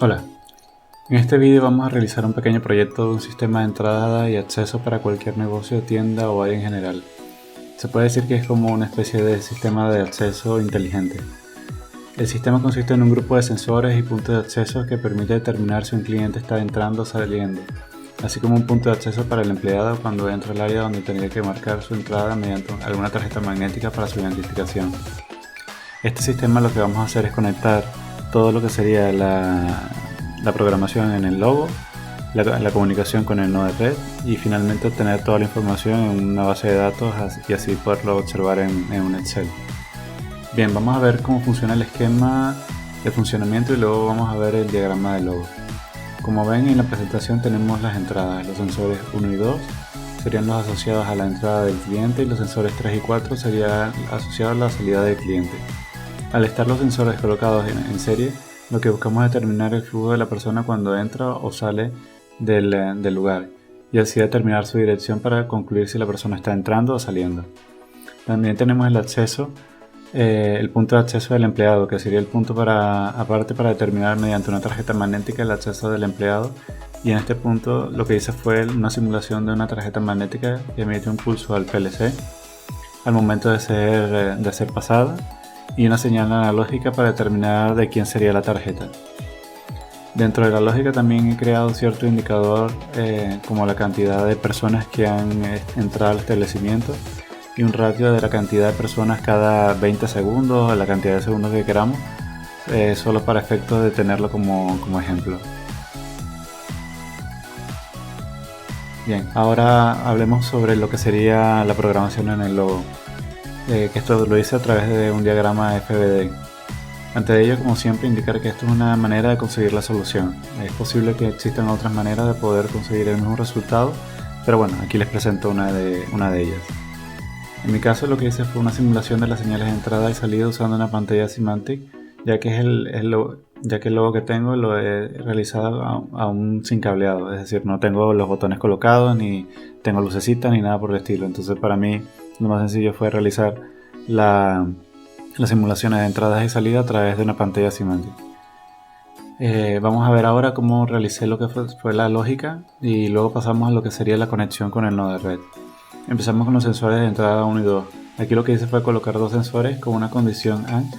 Hola, en este vídeo vamos a realizar un pequeño proyecto de un sistema de entrada y acceso para cualquier negocio, tienda o área en general. Se puede decir que es como una especie de sistema de acceso inteligente. El sistema consiste en un grupo de sensores y puntos de acceso que permite determinar si un cliente está entrando o saliendo, así como un punto de acceso para el empleado cuando entra al área donde tendría que marcar su entrada mediante alguna tarjeta magnética para su identificación. Este sistema lo que vamos a hacer es conectar todo lo que sería la programación en el logo, la comunicación con el nodo de red y finalmente obtener toda la información en una base de datos y así poderlo observar en un Excel. Bien, vamos a ver cómo funciona el esquema de funcionamiento y luego vamos a ver el diagrama del logo. Como ven en la presentación tenemos las entradas, los sensores 1 y 2 serían los asociados a la entrada del cliente y los sensores 3 y 4 serían asociados a la salida del cliente. Al estar los sensores colocados en serie, lo que buscamos es determinar el flujo de la persona cuando entra o sale del lugar y así determinar su dirección para concluir si la persona está entrando o saliendo. También tenemos el acceso, el punto de acceso del empleado, que sería el punto aparte para determinar mediante una tarjeta magnética el acceso del empleado, y en este punto lo que hice fue una simulación de una tarjeta magnética que emite un pulso al PLC al momento de ser pasada y una señal analógica para determinar de quién sería la tarjeta. Dentro de la lógica también he creado cierto indicador como la cantidad de personas que han entrado al establecimiento y un ratio de la cantidad de personas cada 20 segundos o la cantidad de segundos que queramos, solo para efectos de tenerlo como ejemplo. Bien, ahora hablemos sobre lo que sería la programación en el logo, que esto lo hice a través de un diagrama FBD. Antes de ello, como siempre, indicar que esto es una manera de conseguir la solución. Es posible que existan otras maneras de poder conseguir el mismo resultado, pero bueno, aquí les presento una de ellas. En mi caso lo que hice fue una simulación de las señales de entrada y salida usando una pantalla Symantec, ya que el logo que tengo lo he realizado aún sin cableado, es decir, no tengo los botones colocados, ni tengo lucecitas, ni nada por el estilo. Entonces para mí lo más sencillo fue realizar las simulaciones de entradas y salida a través de una pantalla Symantec. Vamos a ver ahora cómo realicé lo que fue la lógica y luego pasamos a lo que sería la conexión con el nodo de red. Empezamos con los sensores de entrada 1 y 2. Aquí lo que hice fue colocar dos sensores con una condición AND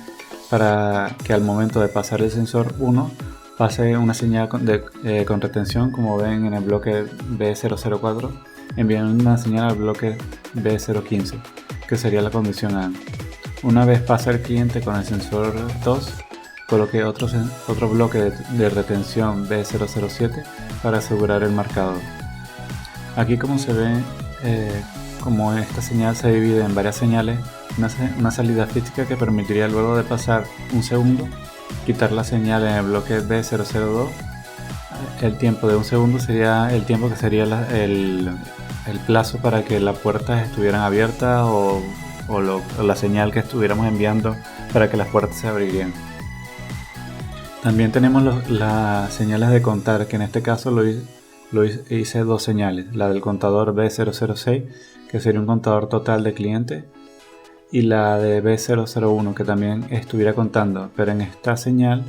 para que al momento de pasar el sensor 1 pase una señal con retención, como ven en el bloque B004, envían una señal al bloque B015, que sería la condición AND. Una vez pasa el cliente con el sensor 2, coloqué otro bloque de retención B007 para asegurar el marcador. Aquí, como se ve, como esta señal se divide en varias señales, una salida física que permitiría luego de pasar un segundo quitar la señal en el bloque B002. El tiempo de un segundo sería el tiempo que sería el plazo para que las puertas estuvieran abiertas o la señal que estuviéramos enviando para que las puertas se abrirían. También tenemos las señales de contar, que en este caso hice dos señales, la del contador B006, que sería un contador total de clientes, y la de B001, que también estuviera contando, pero en esta señal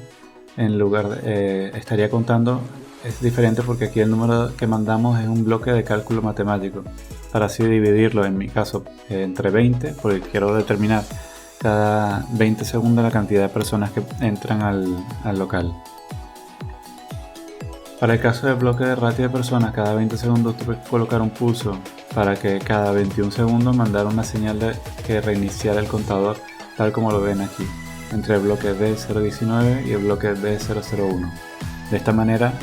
en lugar estaría contando, es diferente porque aquí el número que mandamos es un bloque de cálculo matemático, para así dividirlo en mi caso entre 20, porque quiero determinar cada 20 segundos la cantidad de personas que entran al local. Para el caso del bloque de ratio de personas, cada 20 segundos tuve que colocar un pulso para que cada 21 segundos mandara una señal que reiniciara el contador, tal como lo ven aquí, entre el bloque B019 y el bloque B001. De esta manera,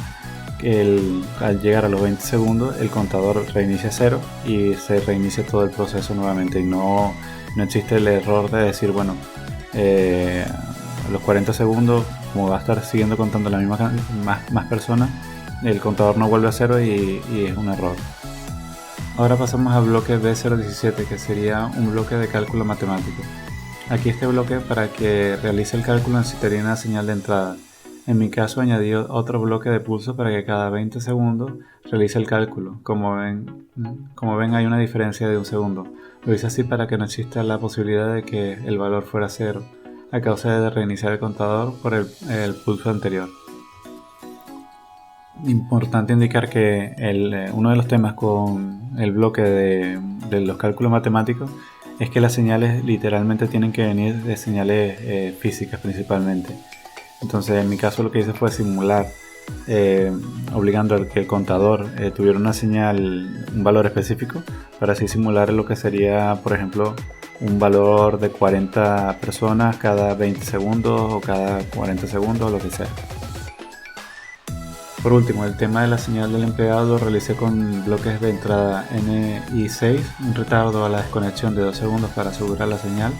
al llegar a los 20 segundos, el contador reinicia cero y se reinicia todo el proceso nuevamente, y no existe el error de decir, bueno, a los 40 segundos, como va a estar siguiendo contando la misma más personas, el contador no vuelve a cero y es un error. Ahora pasamos al bloque B017, que sería un bloque de cálculo matemático. Aquí este bloque, para que realice el cálculo, necesitaría una señal de entrada. En mi caso añadí otro bloque de pulso para que cada 20 segundos realice el cálculo. Como ven hay una diferencia de un segundo. Lo hice así para que no exista la posibilidad de que el valor fuera cero a causa de reiniciar el contador por el pulso anterior. Importante indicar que uno de los temas con el bloque de los cálculos matemáticos es que las señales literalmente tienen que venir de señales físicas principalmente. Entonces en mi caso lo que hice fue simular, obligando a que el contador tuviera una señal, un valor específico, para así simular lo que sería, por ejemplo, un valor de 40 personas cada 20 segundos o cada 40 segundos o lo que sea. Por último, el tema de la señal del empleado lo realicé con bloques de entrada NI6, un retardo a la desconexión de 2 segundos para asegurar la señal,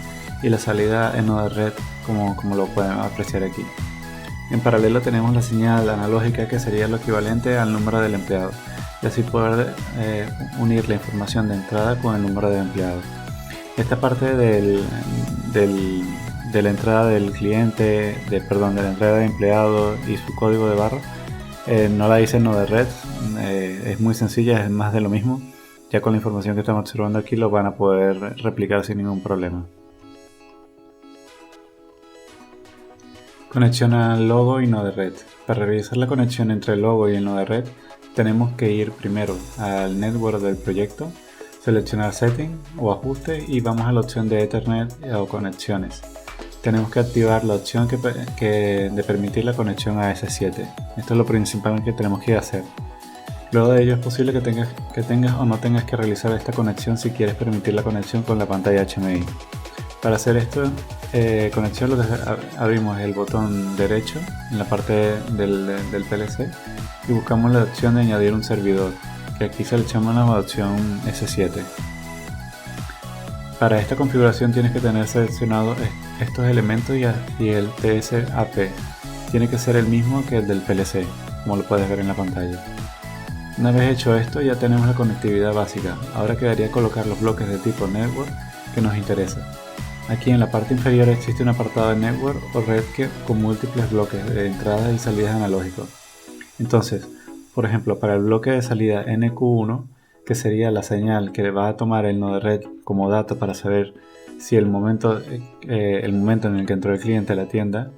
y la salida en nodo de red, como lo pueden apreciar aquí. En paralelo tenemos la señal analógica, que sería lo equivalente al número del empleado, y así poder unir la información de entrada con el número de empleados. Esta parte de la entrada del cliente, de la entrada de empleado y su código de barra, no la hice en nodo de red, es muy sencilla, es más de lo mismo. Ya con la información que estamos observando aquí lo van a poder replicar sin ningún problema. Conexión al logo y nodo de red. Para realizar la conexión entre el logo y el nodo de red, tenemos que ir primero al network del proyecto, seleccionar setting o ajuste y vamos a la opción de Ethernet o conexiones. Tenemos que activar la opción de permitir la conexión a S7. Esto es lo principal que tenemos que hacer. Luego de ello es posible que tengas o no tengas que realizar esta conexión si quieres permitir la conexión con la pantalla HMI. Para hacer esto, conexión, abrimos el botón derecho en la parte del PLC y buscamos la opción de añadir un servidor, que aquí seleccionamos la opción S7. Para esta configuración tienes que tener seleccionados estos elementos y el TSAP tiene que ser el mismo que el del PLC, como lo puedes ver en la pantalla. Una vez hecho esto, ya tenemos la conectividad básica. Ahora quedaría colocar los bloques de tipo network que nos interesa. Aquí en la parte inferior existe un apartado de network o red con múltiples bloques de entradas y salidas analógicos. Entonces, por ejemplo, para el bloque de salida NQ1, que sería la señal que va a tomar el nodo de red como dato para saber si el momento en el que entró el cliente a la tienda,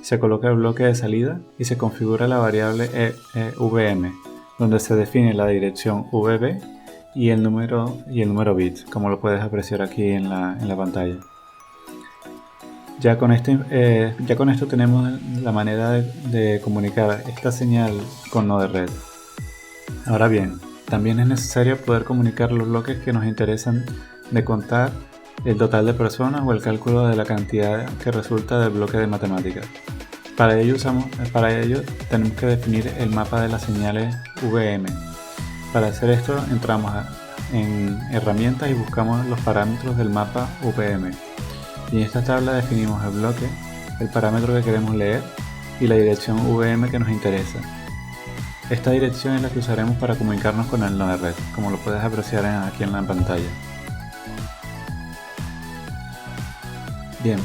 se coloca el bloque de salida y se configura la variable VM, donde se define la dirección VB y el número bit, como lo puedes apreciar aquí en la pantalla. Ya con esto tenemos la manera de comunicar esta señal con nodo de red. Ahora bien, también es necesario poder comunicar los bloques que nos interesan de contar el total de personas o el cálculo de la cantidad que resulta del bloque de matemáticas. Para ello tenemos que definir el mapa de las señales VM. Para hacer esto entramos en herramientas y buscamos los parámetros del mapa VM. Y en esta tabla definimos el bloque, el parámetro que queremos leer y la dirección VM que nos interesa. Esta dirección es la que usaremos para comunicarnos con el nodo de red, como lo puedes apreciar aquí en la pantalla. Bien,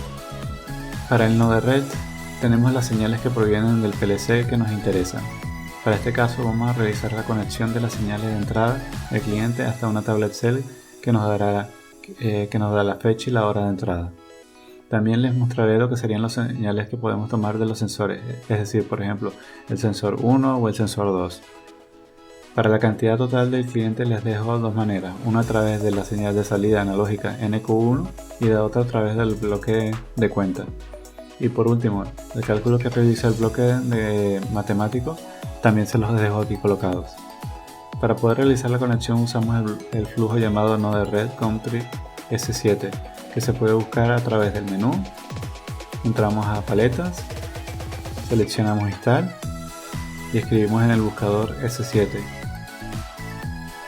para el nodo de red tenemos las señales que provienen del PLC que nos interesan. Para este caso vamos a realizar la conexión de las señales de entrada del cliente hasta una tabla Excel que nos dará la fecha y la hora de entrada. También les mostraré lo que serían las señales que podemos tomar de los sensores, es decir, por ejemplo, el sensor 1 o el sensor 2. Para la cantidad total del cliente les dejo dos maneras, una a través de la señal de salida analógica NQ1 y la otra a través del bloque de cuenta. Y por último, el cálculo que realiza el bloque de matemático también se los dejo aquí colocados. Para poder realizar la conexión usamos el flujo llamado nodo de red country S7, que se puede buscar a través del menú. Entramos a paletas, seleccionamos install y escribimos en el buscador S7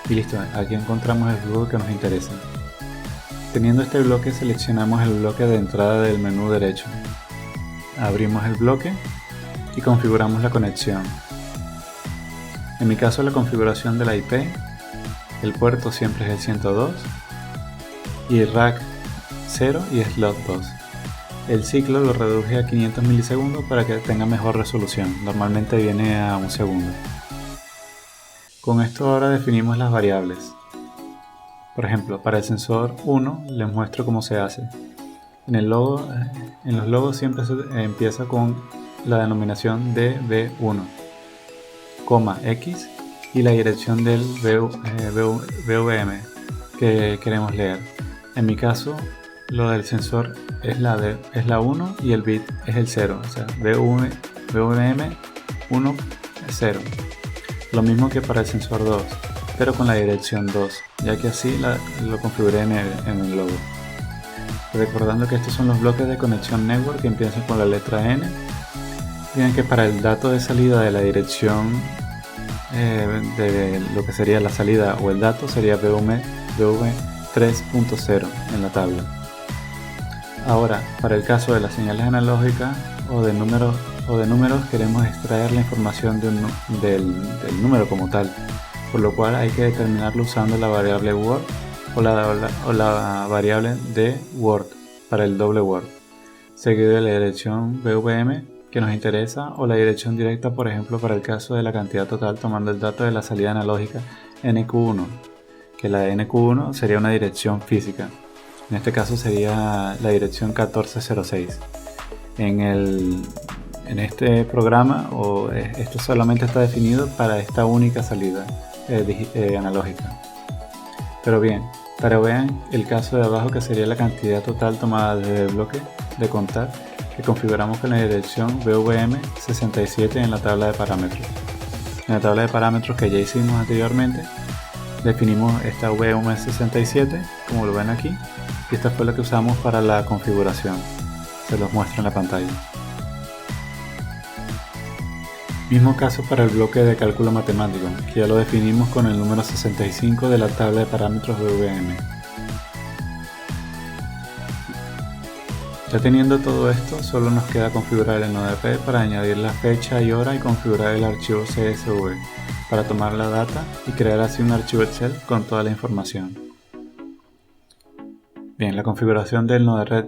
y listo, aquí encontramos el flujo que nos interesa. Teniendo este bloque, seleccionamos el bloque de entrada del menú derecho, abrimos el bloque y configuramos la conexión. En mi caso, la configuración de la IP, el puerto siempre es el 102 y el rack 0 y slot 2. El ciclo lo reduje a 500 milisegundos para que tenga mejor resolución, normalmente viene a un segundo. Con esto ahora definimos las variables. Por ejemplo, para el sensor 1 les muestro cómo se hace. En los logos siempre se empieza con la denominación de B1. X y la dirección del VVM que queremos leer. En mi caso, lo del sensor es la 1 y el bit es el 0, o sea, VVM 1 es 0. Lo mismo que para el sensor 2, pero con la dirección 2, ya que así lo configuré en el logo. Recordando que estos son los bloques de conexión network que empiezan con la letra N. Miren que para el dato de salida de la dirección de lo que sería la salida o el dato sería VV 3.0 en la tabla. Ahora, para el caso de las señales analógicas o de números queremos extraer la información del número como tal, por lo cual hay que determinarlo usando la variable word o la variable de word para el doble word, seguido de la dirección VVM que nos interesa o la dirección directa, por ejemplo para el caso de la cantidad total tomando el dato de la salida analógica NQ1, que la NQ1 sería una dirección física. En este caso sería la dirección 1406. En este programa esto solamente está definido para esta única salida analógica. Pero bien, para vean el caso de abajo que sería la cantidad total tomada desde el bloque de contar que configuramos con la dirección VVM 67 en la tabla de parámetros. En la tabla de parámetros que ya hicimos anteriormente definimos esta VVM 67 como lo ven aquí y esta fue la que usamos para la configuración. Se los muestro en la pantalla. Mismo caso para el bloque de cálculo matemático, que ya lo definimos con el número 65 de la tabla de parámetros VVM. Ya teniendo todo esto, solo nos queda configurar el Node-RED para añadir la fecha y hora y configurar el archivo CSV para tomar la data y crear así un archivo Excel con toda la información. Bien, la configuración del Node-RED.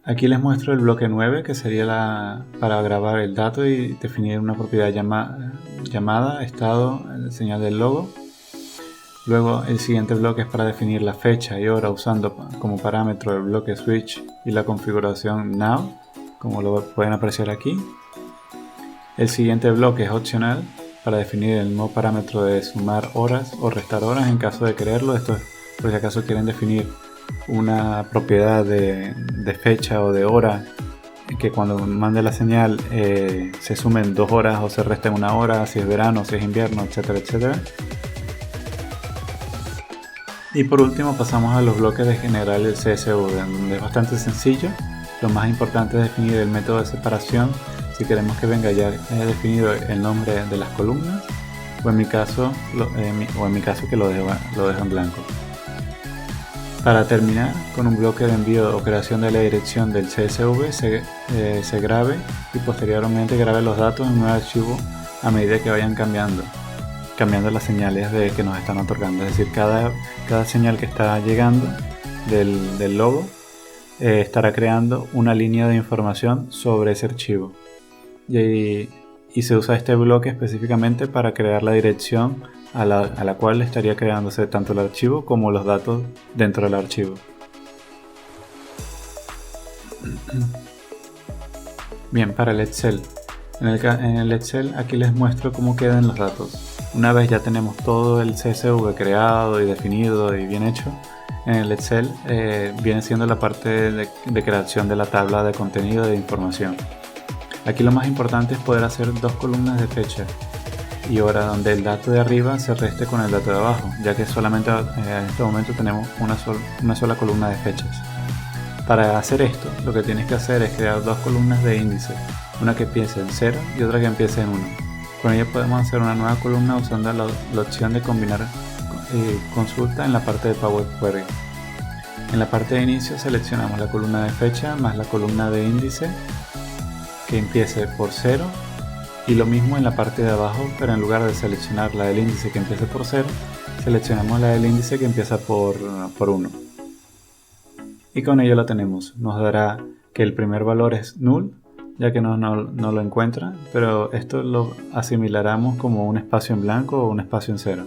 Aquí les muestro el bloque 9 que sería para grabar el dato y definir una propiedad llamada estado, señal del logo. Luego el siguiente bloque es para definir la fecha y hora usando como parámetro el bloque switch y la configuración now, como lo pueden apreciar aquí. El siguiente bloque es opcional para definir el nuevo parámetro de sumar horas o restar horas en caso de quererlo. Esto es por si acaso quieren definir una propiedad de fecha o de hora que cuando mande la señal se sumen 2 horas o se resten 1 hora, si es verano, si es invierno, etcétera, etcétera. Y por último pasamos a los bloques de generar el CSV, donde es bastante sencillo. Lo más importante es definir el método de separación si queremos que venga ya definido el nombre de las columnas o en mi caso que lo dejo en blanco. Para terminar, con un bloque de envío o creación de la dirección del CSV se grabe y posteriormente grabe los datos en un archivo a medida que vayan cambiando las señales que nos están otorgando. Es decir, cada señal que está llegando del logo estará creando una línea de información sobre ese archivo. Y se usa este bloque específicamente para crear la dirección a la cual estaría creándose tanto el archivo como los datos dentro del archivo. Bien, para el Excel. En el Excel aquí les muestro cómo quedan los datos. Una vez ya tenemos todo el CSV creado y definido y bien hecho, en el Excel viene siendo la parte de creación de la tabla de contenido de información. Aquí lo más importante es poder hacer 2 columnas de fecha y hora donde el dato de arriba se reste con el dato de abajo, ya que solamente en este momento tenemos una sola columna de fechas. Para hacer esto, lo que tienes que hacer es crear 2 columnas de índice, una que empiece en 0 y otra que empiece en 1. Con ella podemos hacer una nueva columna usando la opción de combinar consulta en la parte de Power Query. En la parte de inicio seleccionamos la columna de fecha más la columna de índice que empiece por 0 y lo mismo en la parte de abajo, pero en lugar de seleccionar la del índice que empiece por 0, seleccionamos la del índice que empieza por 1. Y con ello la tenemos. Nos dará que el primer valor es null, ya que no lo encuentra, pero esto lo asimilaremos como un espacio en blanco o un espacio en 0.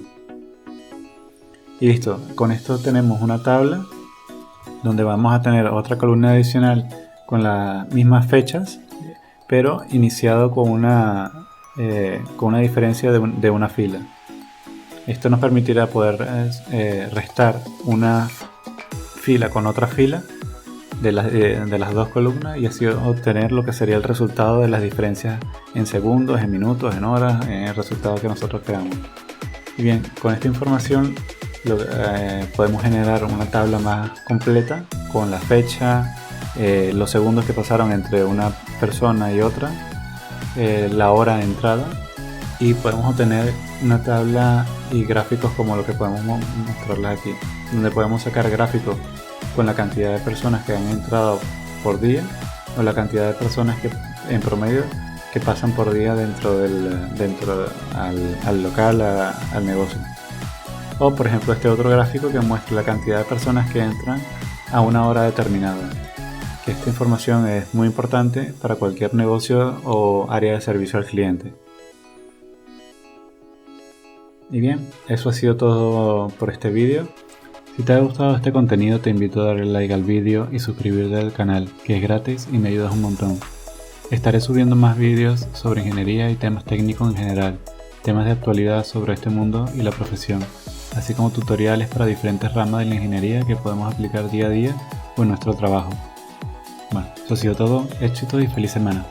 Y listo, con esto tenemos una tabla donde vamos a tener otra columna adicional con las mismas fechas, pero iniciado con una con una diferencia de una fila. Esto nos permitirá poder restar una fila con otra fila de las dos columnas y así obtener lo que sería el resultado de las diferencias en segundos, en minutos, en horas, en el resultado que nosotros creamos. Y bien, con esta información podemos generar una tabla más completa con la fecha, los segundos que pasaron entre una persona y otra, la hora de entrada, y podemos obtener una tabla y gráficos como lo que podemos mostrarles aquí, donde podemos sacar gráficos con la cantidad de personas que han entrado por día o la cantidad de personas que en promedio que pasan por día dentro al local, al negocio. O por ejemplo este otro gráfico que muestra la cantidad de personas que entran a una hora determinada. Que esta información es muy importante para cualquier negocio o área de servicio al cliente. Y bien, eso ha sido todo por este vídeo. Si te ha gustado este contenido te invito a darle like al vídeo y suscribirte al canal, que es gratis y me ayudas un montón. Estaré subiendo más vídeos sobre ingeniería y temas técnicos en general, temas de actualidad sobre este mundo y la profesión, así como tutoriales para diferentes ramas de la ingeniería que podemos aplicar día a día o en nuestro trabajo. Bueno, eso ha sido todo, éxito y feliz semana.